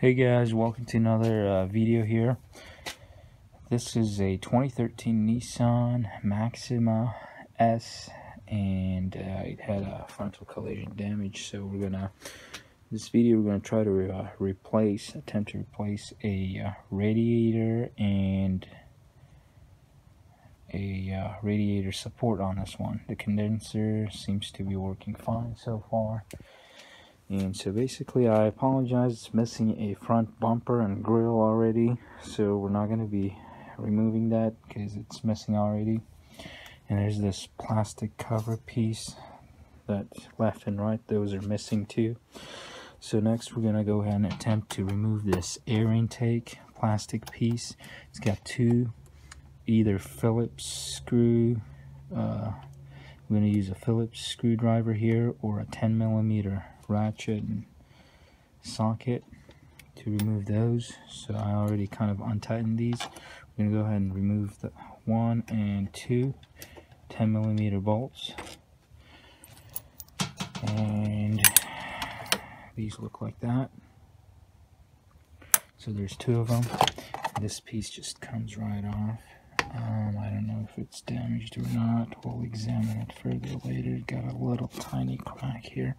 Hey guys, welcome to another video here. This is a 2013 Nissan Maxima S, and it had a frontal collision damage. So this video we're gonna try to attempt to replace a radiator and a radiator support on this one. The condenser seems to be working fine so far. And so basically, I apologize, it's missing a front bumper and grille already, so we're not going to be removing that because it's missing already. And there's this plastic cover piece that left and right, those are missing too. So next we're going to go ahead and attempt to remove this air intake plastic piece. It's got two either Phillips screw, I'm going to use a Phillips screwdriver here, or a 10mm ratchet and socket to remove those. So I already kind of untightened these. We're going to go ahead and remove the 1 and 2 10mm bolts. And these look like that. So there's two of them. This piece just comes right off. I don't know if it's damaged or not. We'll examine it further later. Got a little tiny crack here.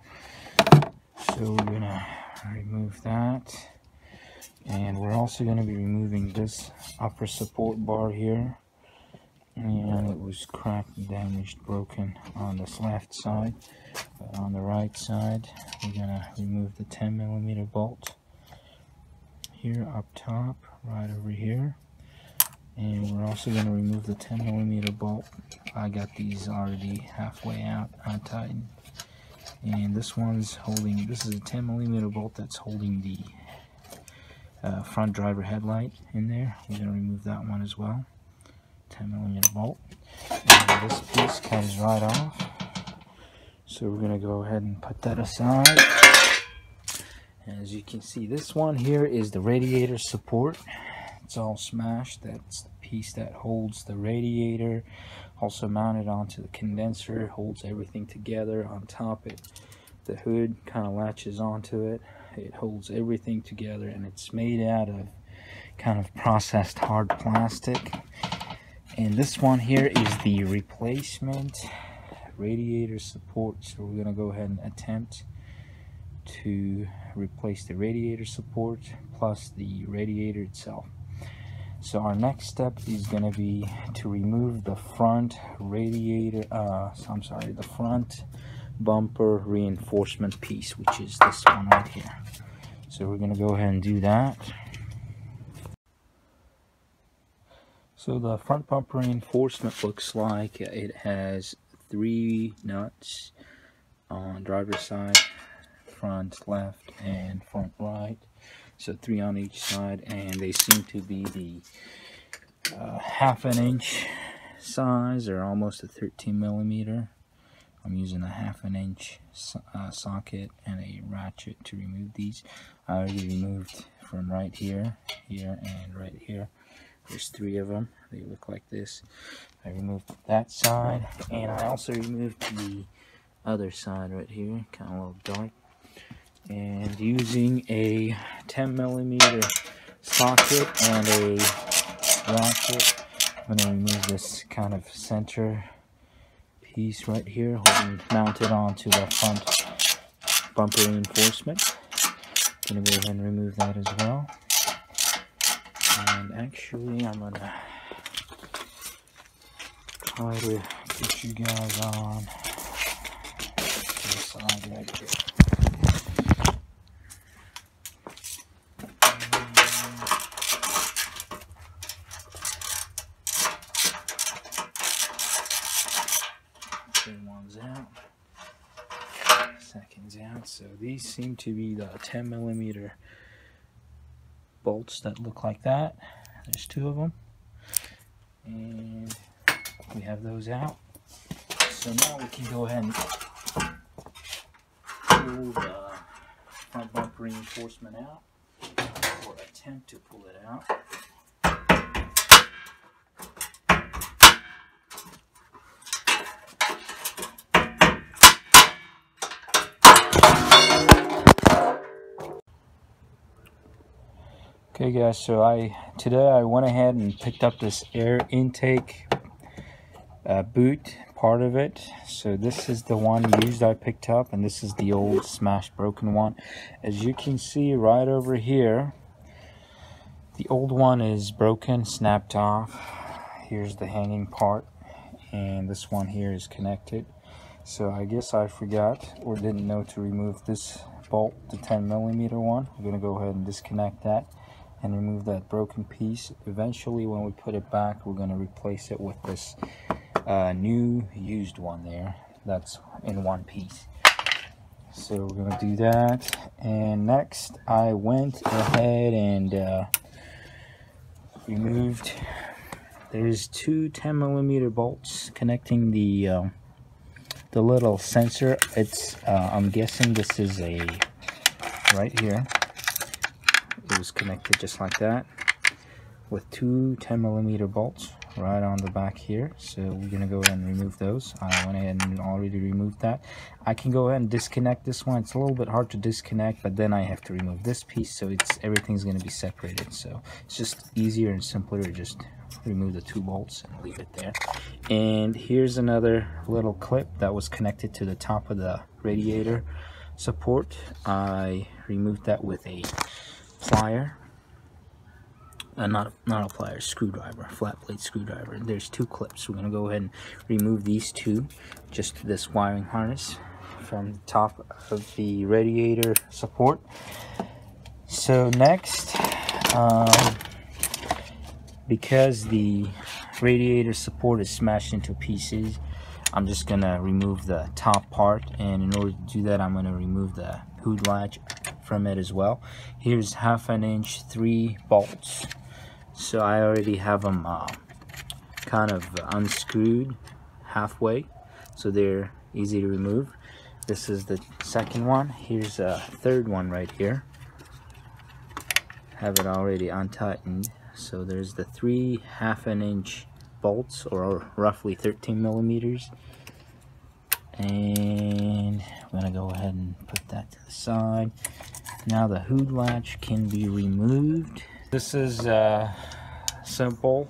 So we're gonna remove that. And we're also gonna be removing this upper support bar here. And it was cracked and damaged, broken on this left side. But on the right side, we're gonna remove the 10mm bolt here up top, right over here. And we're also going to remove the 10mm bolt. I got these already halfway out, untightened. And this one's holding, this is a 10mm bolt that's holding the front driver headlight in there. We're going to remove that one as well. 10mm bolt. And this piece comes right off. So we're going to go ahead and put that aside. As you can see, this one here is the radiator support. It's all smashed. That's the piece that holds the radiator, also mounted onto the condenser, holds everything together. On top, the hood kind of latches onto it. It holds everything together, and it's made out of kind of processed hard plastic. And this one here is the replacement radiator support. So we're going to go ahead and attempt to replace the radiator support plus the radiator itself. So our next step is going to be to remove the front radiator, the front bumper reinforcement piece, which is this one right here. So we're going to go ahead and do that. So the front bumper reinforcement looks like it has 3 nuts on driver's side, front left and front right. So 3 on each side, and they seem to be the 1/2 inch size, or almost a 13mm. I'm using a 1/2 inch socket and a ratchet to remove these. I already removed from right here, here, and right here. There's 3 of them. They look like this. I removed that side, and I also removed the other side right here, kind of a little dark. And using a 10mm socket and a ratchet, I'm going to remove this kind of center piece right here, mounted onto the front bumper reinforcement. I'm going to go ahead and remove that as well. And actually, I'm going to try to get you guys on this side right here. One's out, second's out. So these seem to be the 10mm bolts that look like that. There's 2 of them, and we have those out. So now we can go ahead and pull the front bumper reinforcement out, or attempt to pull it out. Okay guys, so today I went ahead and picked up this air intake boot part of it. So this is the one used I picked up, and this is the old smashed broken one. As you can see right over here, the old one is broken, snapped off. Here's the hanging part, and this one here is connected. So I guess I forgot or didn't know to remove this bolt, the 10mm one. I'm going to go ahead and disconnect that and remove that broken piece. Eventually, when we put it back, we're going to replace it with this new used one there that's in one piece. So we're going to do that. And next, I went ahead and removed, there's two 10mm bolts connecting the little sensor. It's I'm guessing this is a right here. It was connected just like that with two 10mm bolts right on the back here. So we're gonna go ahead and remove those. I went ahead and already removed that. I can go ahead and disconnect this one. It's a little bit hard to disconnect, but then I have to remove this piece, so everything's gonna be separated. So it's just easier and simpler to just remove the two bolts and leave it there. And here's another little clip that was connected to the top of the radiator support. I removed that with a plier, not a plier, screwdriver, flat blade screwdriver. There's two clips. We're gonna go ahead and remove these two, just this wiring harness from the top of the radiator support. So next, because the radiator support is smashed into pieces, I'm just gonna remove the top part, and in order to do that, I'm gonna remove the hood latch from it as well. Here's 1/2 inch 3 bolts. So I already have them kind of unscrewed halfway, so they're easy to remove. This is the second one. Here's a third one right here. Have it already untightened. So there's the 3 1/2 inch bolts, or roughly 13mm. And I'm gonna go ahead and put that to the side. Now the hood latch can be removed. This is simple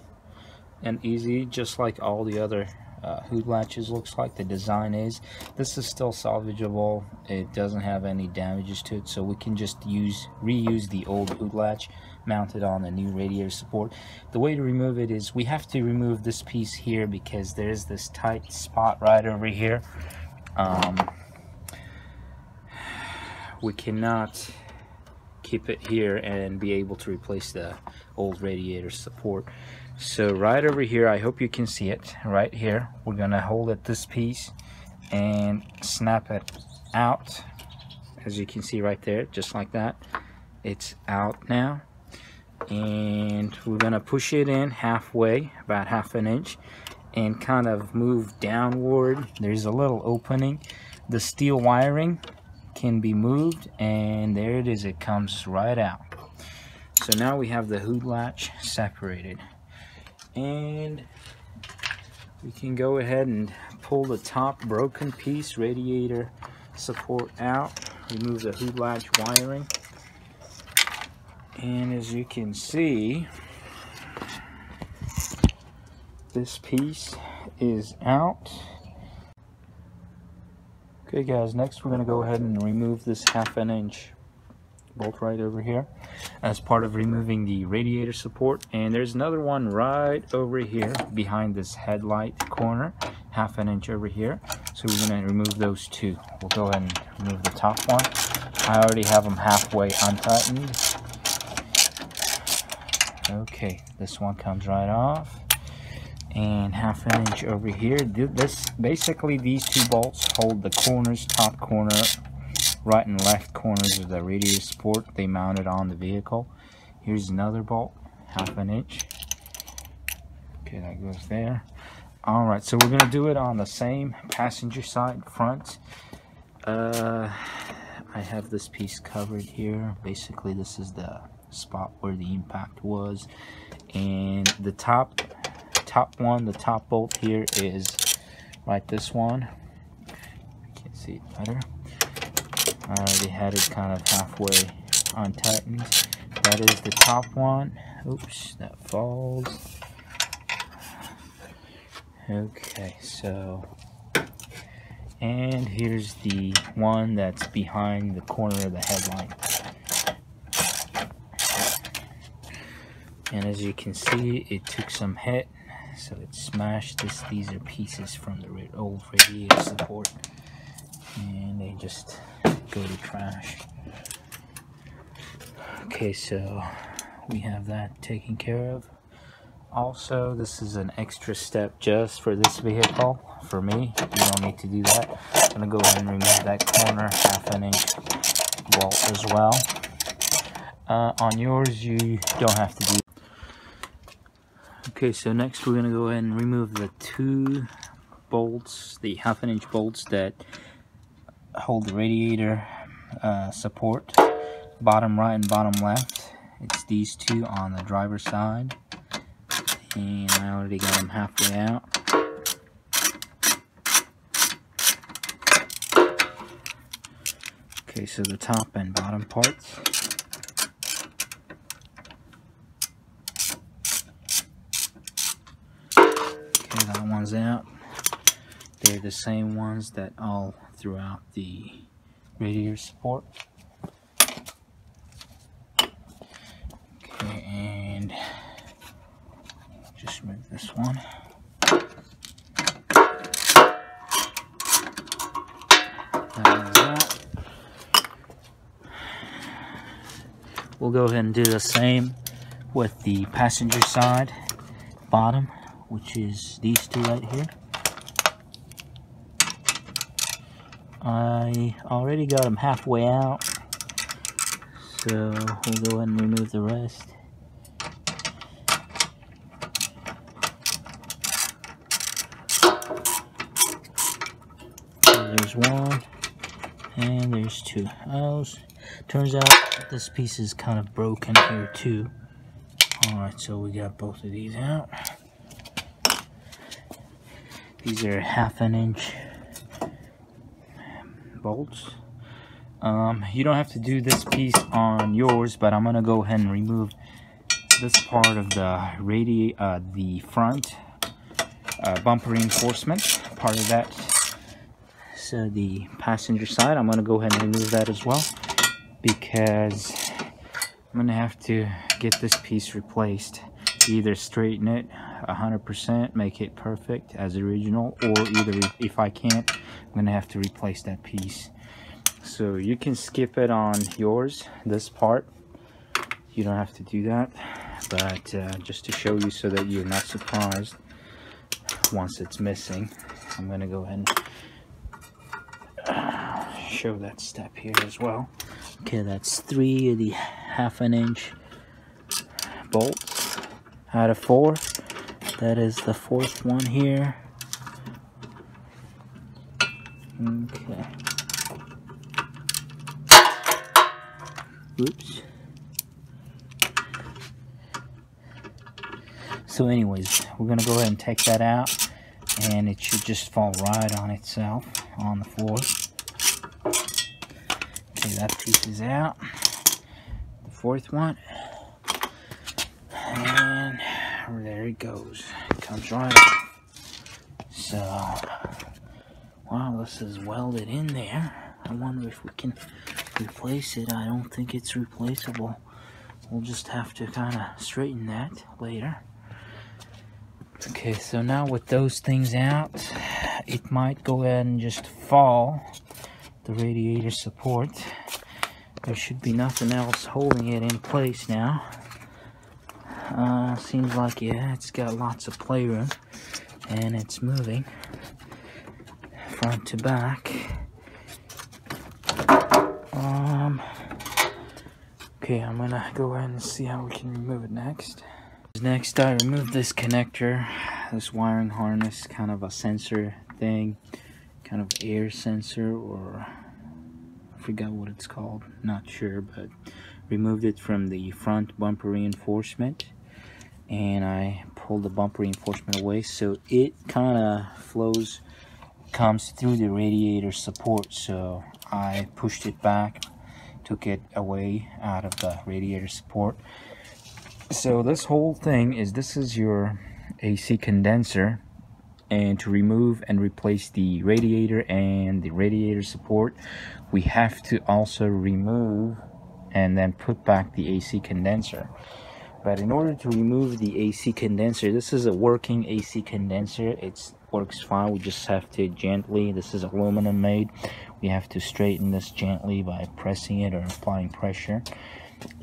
and easy, just like all the other hood latches looks like. The design is. This is still salvageable. It doesn't have any damages to it, so we can just reuse the old hood latch mounted on the new radiator support. The way to remove it is we have to remove this piece here because there's this tight spot right over here. We cannot keep it here and be able to replace the old radiator support. So right over here, I hope you can see it right here, we're gonna hold at this piece and snap it out. As you can see right there, just like that, it's out now. And we're gonna push it in halfway, about 1/2 inch, and kind of move downward. There's a little opening. The steel wiring can be moved, and there it is, it comes right out. So now we have the hood latch separated, and we can go ahead and pull the top broken piece radiator support out, remove the hood latch wiring, and as you can see, this piece is out. Okay guys, next we're going to go ahead and remove this 1/2 inch bolt right over here as part of removing the radiator support. And there's another one right over here behind this headlight corner, 1/2 inch over here. So we're going to remove those two. We'll go ahead and remove the top one. I already have them halfway untightened. Okay, this one comes right off. And 1/2 inch over here. This basically, these two bolts hold the corners, top corner, right and left corners of the radiator support. They mount it on the vehicle. Here's another bolt, 1/2 inch. Okay, that goes there. All right, so we're gonna do it on the same passenger side front. I have this piece covered here. Basically, this is the spot where the impact was, and the top one, the top bolt here is right, this one. You can see it better. I already had it kind of halfway untightened. That is the top one. Oops, that falls. Okay, so, and here's the one that's behind the corner of the headlight. And as you can see, it took some hit, so it smashed this. These are pieces from the old radiator support, and they just go to trash. Okay, so we have that taken care of. Also, this is an extra step just for this vehicle. For me, you don't need to do that. I'm gonna go ahead and remove that corner 1/2 inch bolt as well. On yours, you don't have to do. Okay, so next we're gonna go ahead and remove the 2 bolts, the 1/2 inch bolts that hold the radiator support, bottom right and bottom left. It's these 2 on the driver's side, and I already got them halfway out. Okay, so the top and bottom parts. Okay, that one's out. They're the same ones that all throughout the radiator support. Okay, and just move this one. That one's out. We'll go ahead and do the same with the passenger side bottom, which is these 2 right here. I already got them halfway out, so we'll go ahead and remove the rest. So there's 1, and there's 2. Oh, turns out this piece is kind of broken here too. Alright, so we got both of these out. These are 1/2 inch bolts. You don't have to do this piece on yours, but I'm gonna go ahead and remove this part of the front bumper reinforcement, part of that. So the passenger side, I'm gonna go ahead and remove that as well, because I'm gonna have to get this piece replaced. Either straighten it 100%, make it perfect as original, or either if I can't, I'm gonna have to replace that piece. So you can skip it on yours, this part. You don't have to do that, but just to show you so that you're not surprised once it's missing, I'm gonna go ahead and show that step here as well. Okay, that's 3 of the 1/2 inch bolts out of 4. That is the 4th one here. Okay. Oops. So anyways, we're gonna go ahead and take that out, and it should just fall right on itself on the floor. Okay, that piece is out. The 4th one. And there it goes. It comes right off. So, wow, this is welded in there. I wonder if we can replace it. I don't think it's replaceable. We'll just have to kind of straighten that later. Okay, so now with those things out, it might go ahead and just fall the radiator support. There should be nothing else holding it in place now. Seems like, yeah, it's got lots of playroom, and it's moving front to back. Okay, I'm gonna go ahead and see how we can remove it next. Next, I removed this connector, this wiring harness, kind of a sensor thing, kind of air sensor, or I forgot what it's called, not sure, but removed it from the front bumper reinforcement, and I pulled the bumper reinforcement away, so it kind of comes through the radiator support. So I pushed it back took it away out of the radiator support. So this whole thing is, this is your AC condenser, and to remove and replace the radiator and the radiator support, we have to also remove and then put back the AC condenser. But in order to remove the AC condenser, this is a working AC condenser, it works fine. We just have to gently, this is aluminum made, we have to straighten this gently by pressing it or applying pressure.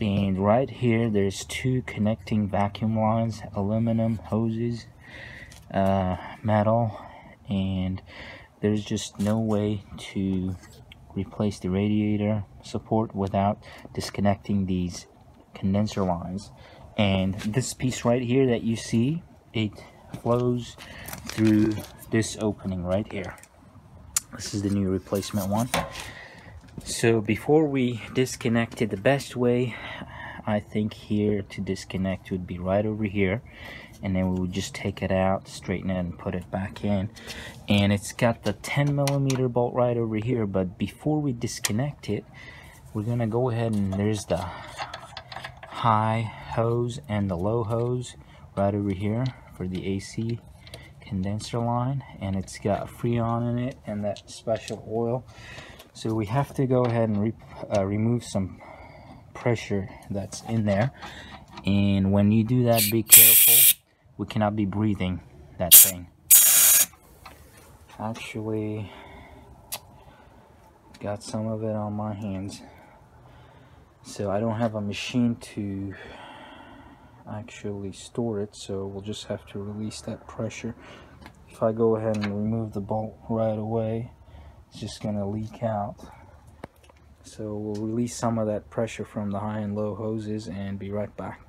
And right here there's two connecting vacuum lines, aluminum hoses, metal, and there's just no way to replace the radiator support without disconnecting these condenser lines. And this piece right here that you see, it flows through this opening right here. This is the new replacement one. So before we disconnect it, the best way I think here to disconnect would be right over here, and then we would just take it out, straighten it, and put it back in. And it's got the 10mm bolt right over here, but before we disconnect it, we're gonna go ahead and there's the high hose and the low hose right over here for the AC condenser line, and it's got Freon in it and that special oil. So we have to go ahead and remove some pressure that's in there, and when you do that, be careful. We cannot be breathing that thing. Actually, got some of it on my hands, so I don't have a machine to actually store it, so we'll just have to release that pressure. If I go ahead and remove the bolt right away, it's just gonna leak out. So we'll release some of that pressure from the high and low hoses and be right back.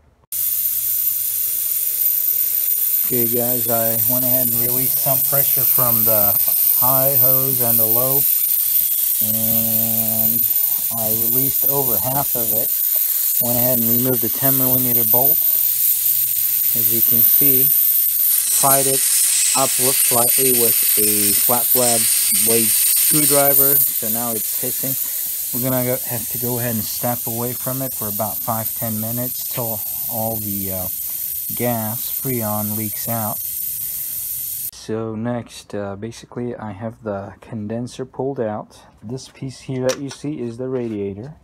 Okay guys, I went ahead and released some pressure from the high hose and the low, and I released over half of it. Went ahead and removed the 10mm bolt. As you can see, pried it up slightly with a flat blade screwdriver, so now it's hissing. We're gonna have to go ahead and step away from it for about 5-10 minutes till all the gas Freon leaks out. So next, basically I have the condenser pulled out. This piece here that you see is the radiator.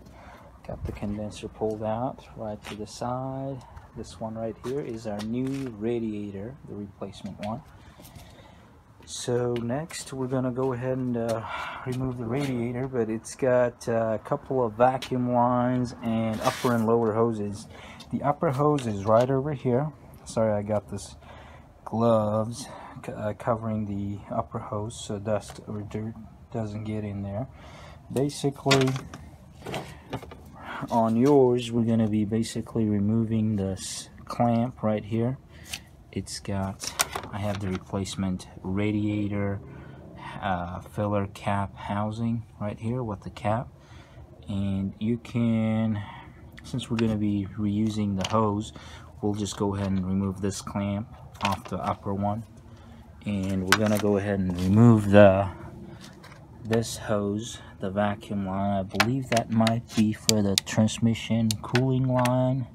Got the condenser pulled out right to the side. This one right here is our new radiator, the replacement one. So next we're gonna go ahead and remove the radiator, but it's got a couple of vacuum lines and upper and lower hoses. The upper hose is right over here. Sorry, I got this gloves covering the upper hose so dust or dirt doesn't get in there. Basically, on yours, we're going to be basically removing this clamp right here. It's got, I have the replacement radiator filler cap housing right here with the cap, and you can, since we're going to be reusing the hose, we'll just go ahead and remove this clamp off the upper one, and we're going to go ahead and remove this hose, the vacuum line. I believe that might be for the transmission cooling line,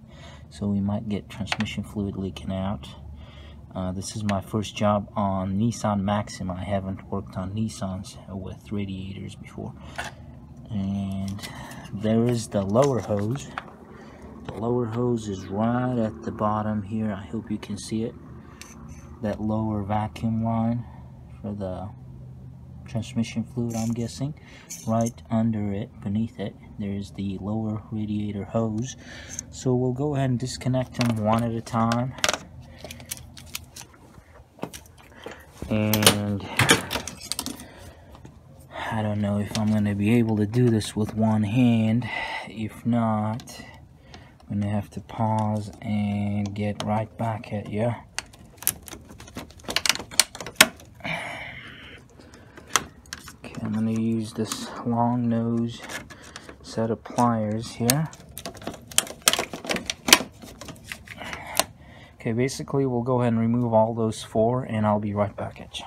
so we might get transmission fluid leaking out. This is my first job on Nissan Maxima. I haven't worked on Nissans with radiators before. And there is the lower hose. The lower hose is right at the bottom here. I hope you can see it. That lower vacuum line for the transmission fluid, I'm guessing. Right under it, beneath it, there's the lower radiator hose. So we'll go ahead and disconnect them one at a time. And I don't know if I'm going to be able to do this with one hand. If not, I'm going to have to pause and get right back at you. Okay, I'm going to use this long nose set of pliers here. Okay, basically we'll go ahead and remove all those four, and I'll be right back at you.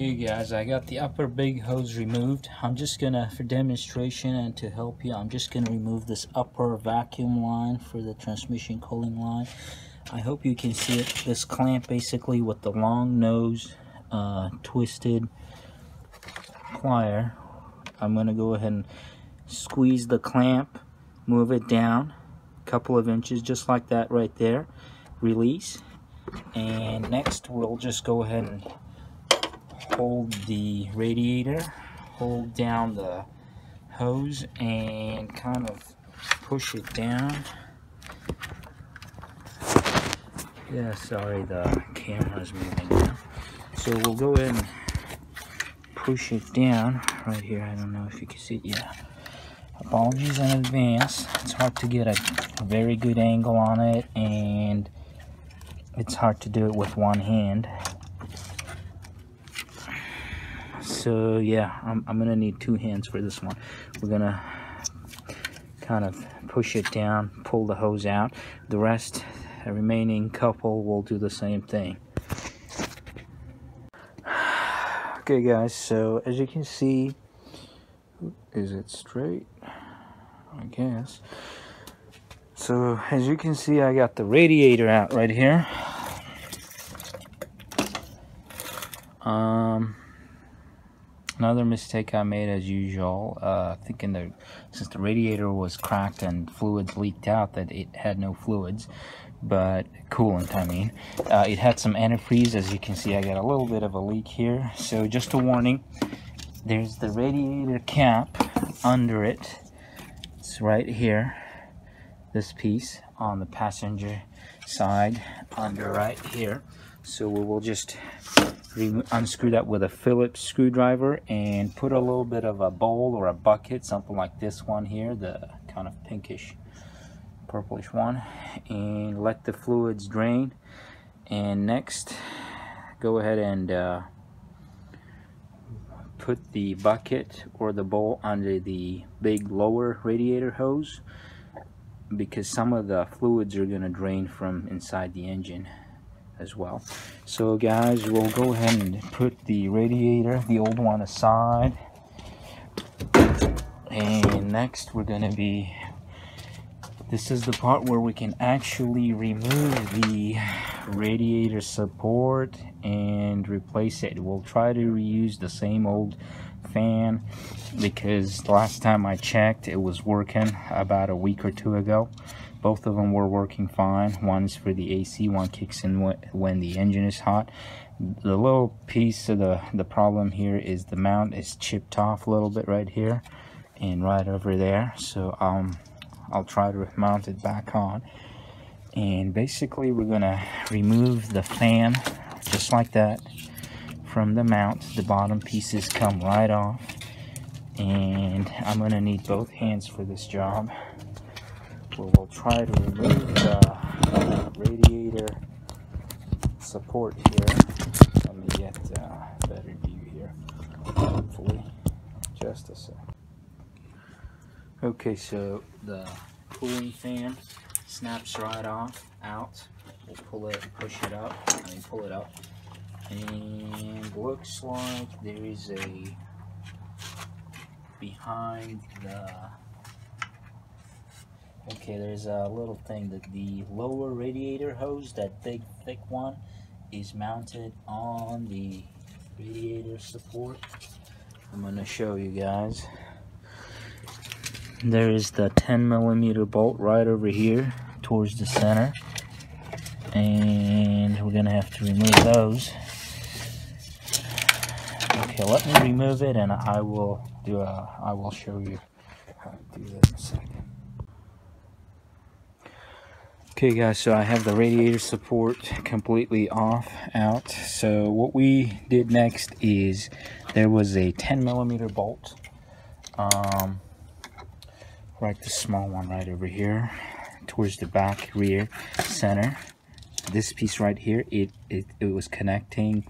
Okay guys, I got the upper big hose removed. I'm just gonna, for demonstration and to help you, I'm just gonna remove this upper vacuum line for the transmission cooling line. I hope you can see it. This clamp basically with the long nose twisted plier. I'm gonna go ahead and squeeze the clamp, move it down a couple of inches just like that right there, release, and next we'll just go ahead and hold the radiator, hold down the hose and kind of push it down. Yeah, sorry, the camera's moving now. So we'll go ahead and push it down right here. I don't know if you can see it. Yeah. Apologies in advance. It's hard to get a very good angle on it, and it's hard to do it with one hand. So yeah, I'm gonna need two hands for this one. We're gonna kind of push it down, pull the hose out. The rest, the remaining couple, will do the same thing. Okay guys, so as you can see, is it straight? I guess. So as you can see, I got the radiator out right here. Another mistake I made as usual, thinking since the radiator was cracked and fluids leaked out, that it had no fluids, but coolant I mean. It had some antifreeze. As you can see, I got a little bit of a leak here. So just a warning, there's the radiator cap under it. It's right here, this piece on the passenger side, under right here. So we will just unscrew that with a Phillips screwdriver and put a little bit of a bowl or a bucket, something like this one here, the kind of pinkish purplish one, and let the fluids drain. And next, go ahead and put the bucket or the bowl under the big lower radiator hose, because some of the fluids are going to drain from inside the engine as well. So guys, we'll go ahead and put the radiator, the old one, aside, and next we're going to be, this is the part where we can actually remove the radiator support and replace it. We'll try to reuse the same old fan, because the last time I checked it was working about a week or two ago. Both of them were working fine. One's for the AC, one kicks in when the engine is hot. The little piece of the problem here is the mount is chipped off a little bit right here and right over there. So I'll try to mount it back on. And basically we're gonna remove the fan just like that from the mount. The bottom pieces come right off, and I'm gonna need both hands for this job. We'll try to remove the radiator support here. Let me get a better view here, hopefully. Just a sec. Okay, so the cooling fan snaps right off out. We'll pull it, push it up, pull it up, and looks like there is a behind the. Okay, there's a little thing that the lower radiator hose, that big thick one, is mounted on the radiator support. I'm going to show you guys. There is the 10mm bolt right over here towards the center, and we're going to have to remove those. Okay, let me remove it, and I will show you how to do that in a second. Okay guys, so I have the radiator support completely out. So what we did next is, there was a 10mm bolt, right, the small one right over here towards the back rear center. This piece right here, it was connecting,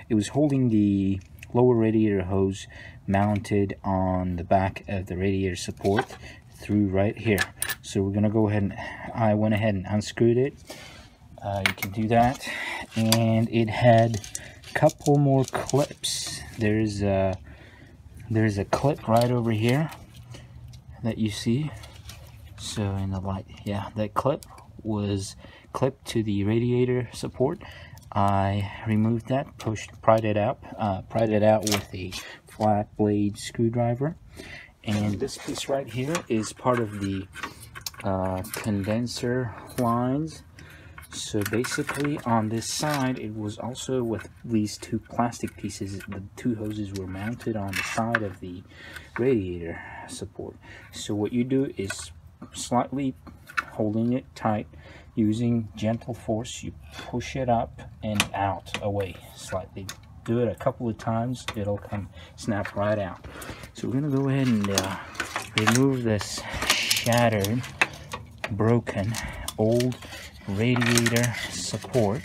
it was holding the lower radiator hose mounted on the back of the radiator support through right here. So we're gonna go ahead and, I went ahead and unscrewed it. You can do that, and it had a couple more clips there's a clip right over here that you see. So in the light, yeah, that clip was clipped to the radiator support. I removed that, pried it out with a flat blade screwdriver. And this piece right here is part of the condenser lines. So basically on this side, it was also with these two plastic pieces. The two hoses were mounted on the side of the radiator support. So what you do is slightly holding it tight, using gentle force, you push it up and out, away slightly. Do it a couple of times, it'll come snap right out. So we're gonna go ahead and remove this shattered, broken, old radiator support.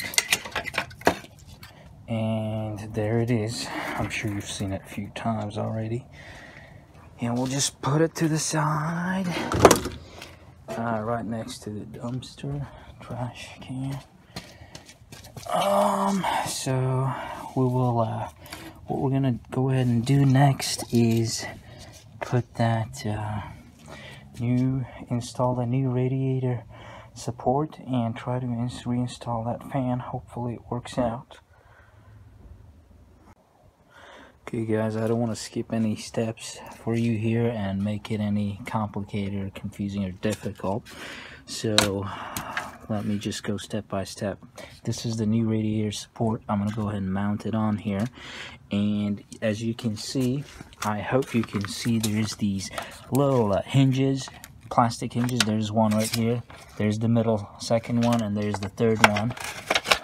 And there it is. I'm sure you've seen it a few times already. And we'll just put it to the side, right next to the dumpster, trash can. So we will, what we're gonna go ahead and do next is put that, install the new radiator support and try to reinstall that fan. Hopefully it works out. Okay guys, I don't want to skip any steps for you here and make it any complicated or confusing or difficult. So let me just go step by step. This is the new radiator support. I'm going to go ahead and mount it on here. And as you can see, I hope you can see, there's these little hinges, plastic hinges. There's one right here. There's the middle second one, and there's the third one.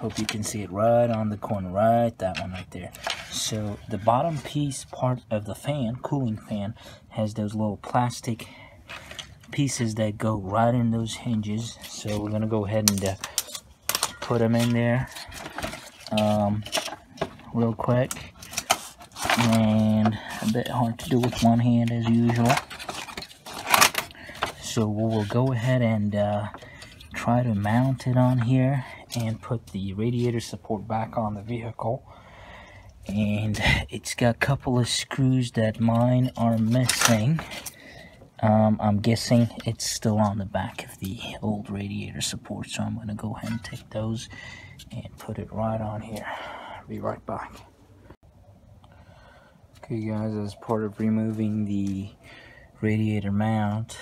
Hope you can see it right on the corner, right, that one right there. So the bottom piece part of the fan, cooling fan, has those little plastic pieces that go right in those hinges. So we're gonna go ahead and put them in there real quick, and a bit hard to do with one hand as usual. So we'll go ahead and try to mount it on here and put the radiator support back on the vehicle. And it's got a couple of screws that mine are missing. I'm guessing it's still on the back of the old radiator support, so I'm going to go ahead and take those and put it right on here. I'll be right back. Okay guys, as part of removing the radiator mount,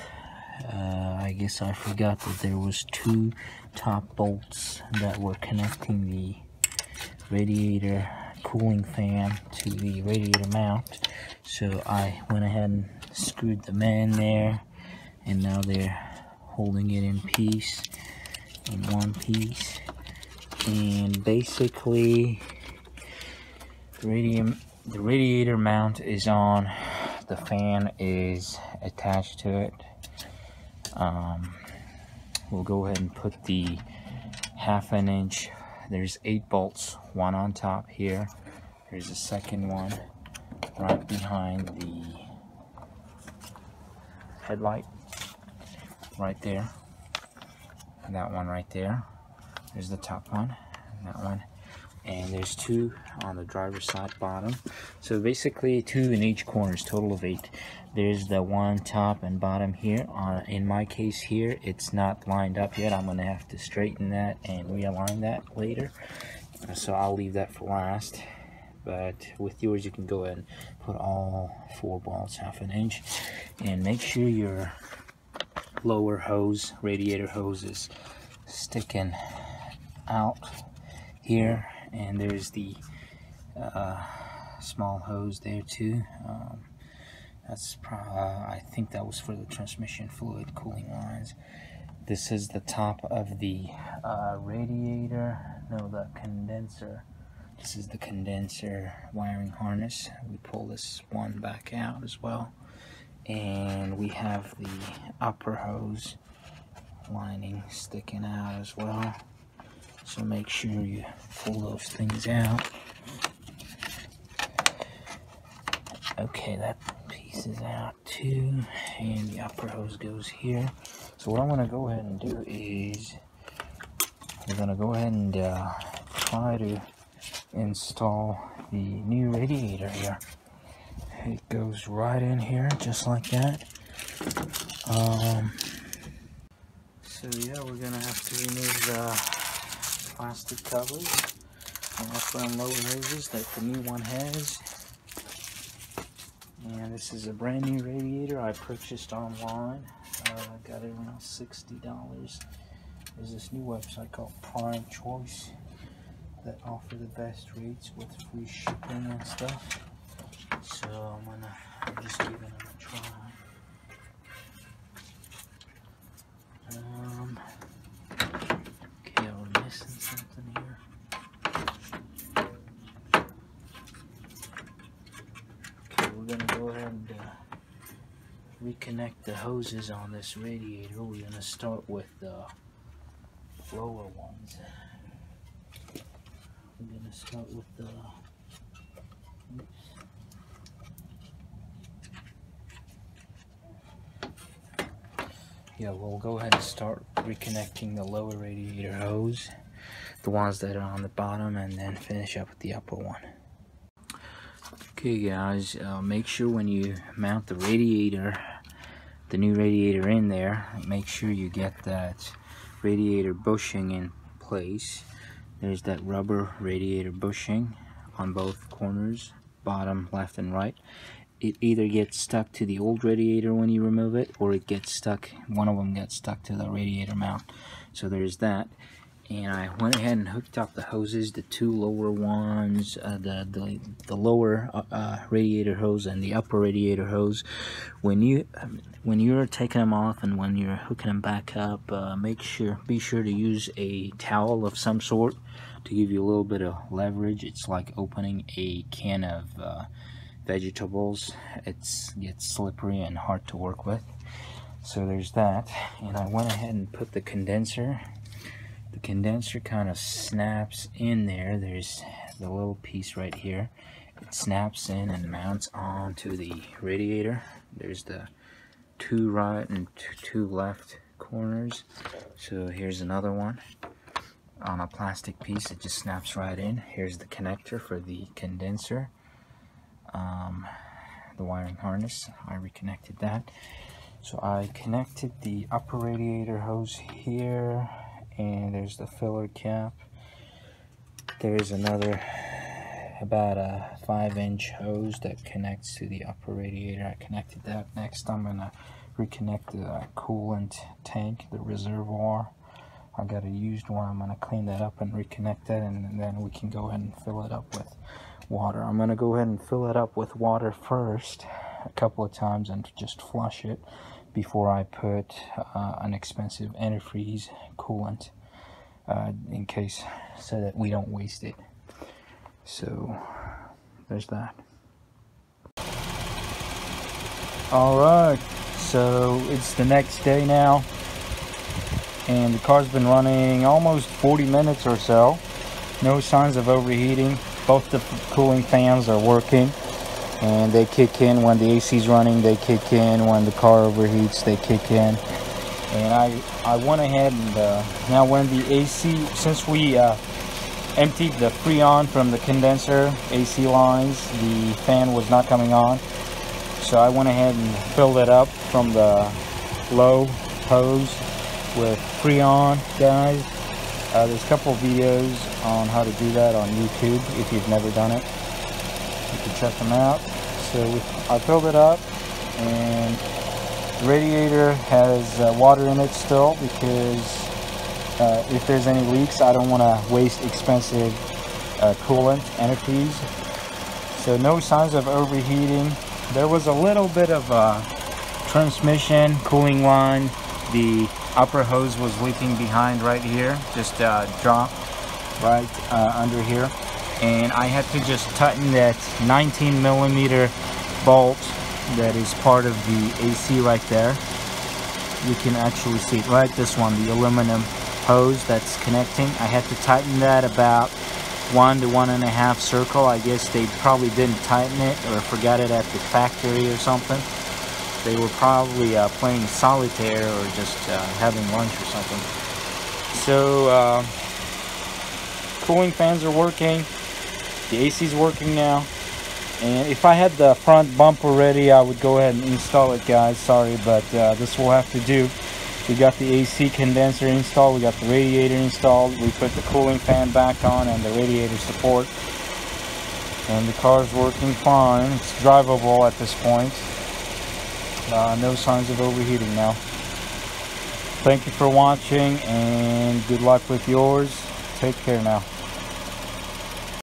I guess I forgot that there was two top bolts that were connecting the radiator cooling fan to the radiator mount. So I went ahead and screwed them in there, and now they're holding it in one piece. And basically the radiator mount is on, the fan is attached to it. We'll go ahead and put the 1/2 inch, there's 8 bolts, one on top here, there's a second one right behind the headlight right there, and that one right there, there's the top one, and that one, and there's 2 on the driver's side bottom. So basically 2 in each corner, is total of 8. There's the one top and bottom here. In my case here, it's not lined up yet. I'm gonna have to straighten that and realign that later, so I'll leave that for last. But with yours, you can go ahead and put all 4 bolts 1/2 inch, and make sure your lower hose, radiator hose, is sticking out here, and there's the small hose there too. That's I think that was for the transmission fluid cooling lines. This is the top of the the condenser. This is the condenser wiring harness. We pull this one back out as well, and we have the upper hose lining sticking out as well. So make sure you pull those things out. Okay, that piece is out too, and the upper hose goes here. So what I'm going to go ahead and do is we're going to go ahead and try to install the new radiator here. It goes right in here, just like that. So yeah, we're gonna have to remove the plastic covers on upper and lower hoses that the new one has. And this is a brand new radiator I purchased online. I got it around $60. There's this new website called Prime Choice that offer the best rates with free shipping and stuff. So I'm just giving them a try. Okay, we're missing something here. Okay, we're gonna go ahead and reconnect the hoses on this radiator. We're gonna start with the lower ones. We're gonna start with the yeah, we'll go ahead and start reconnecting the lower radiator hose, the ones that are on the bottom, and then finish up with the upper one. Okay guys, make sure when you mount the radiator, the new radiator in there, make sure you get that radiator bushing in place. There's that rubber radiator bushing on both corners, bottom, left and right. It either gets stuck to the old radiator when you remove it, or it gets stuck, one of them gets stuck to the radiator mount. So there's that. And I went ahead and hooked up the hoses, the two lower ones, the lower radiator hose and the upper radiator hose. When you're taking them off and when you're hooking them back up, be sure to use a towel of some sort to give you a little bit of leverage. It's like opening a can of vegetables. It gets slippery and hard to work with. So there's that. And I went ahead and put the condenser. The condenser kind of snaps in there. There's the little piece right here. It snaps in and mounts onto the radiator. There's the two right and two left corners. So here's another one on a plastic piece. It just snaps right in. Here's the connector for the condenser. The wiring harness, I reconnected that. So I connected the upper radiator hose here, and there's the filler cap. There's another about a 5-inch hose that connects to the upper radiator. I connected that. Next I'm gonna reconnect the coolant tank, the reservoir. I got a used one. I'm gonna clean that up and reconnect that, and then we can go ahead and fill it up with water. I'm gonna go ahead and fill it up with water first a couple of times and just flush it before I put an expensive antifreeze coolant in case, so that we don't waste it. So there's that. Alright, so it's the next day now, and the car's been running almost 40 minutes or so. No signs of overheating. Both the cooling fans are working, and they kick in when the AC is running. They kick in when the car overheats. They kick in. And I went ahead and now when the AC, since we emptied the Freon from the condenser AC lines, the fan was not coming on. So I went ahead and filled it up from the low hose with Freon, guys. There's a couple of videos on how to do that on YouTube if you've never done it. You can check them out. So I filled it up, and the radiator has water in it still, because if there's any leaks, I don't want to waste expensive coolant, antifreeze. So no signs of overheating. There was a little bit of transmission cooling line. The upper hose was leaking behind right here, just dropped right under here, and I had to just tighten that 19mm bolt that is part of the AC right there. You can actually see it, right? This one, the aluminum hose that's connecting. I had to tighten that about 1 to 1.5 circle. I guess they probably didn't tighten it or forgot it at the factory or something. They were probably playing solitaire or just having lunch or something. So cooling fans are working. The AC is working now. And if I had the front bumper ready, I would go ahead and install it, guys. Sorry, but this will have to do. We got the AC condenser installed, we got the radiator installed, we put the cooling fan back on and the radiator support. And the car's working fine. It's drivable at this point. No signs of overheating now. Thank you for watching and good luck with yours. Take care now.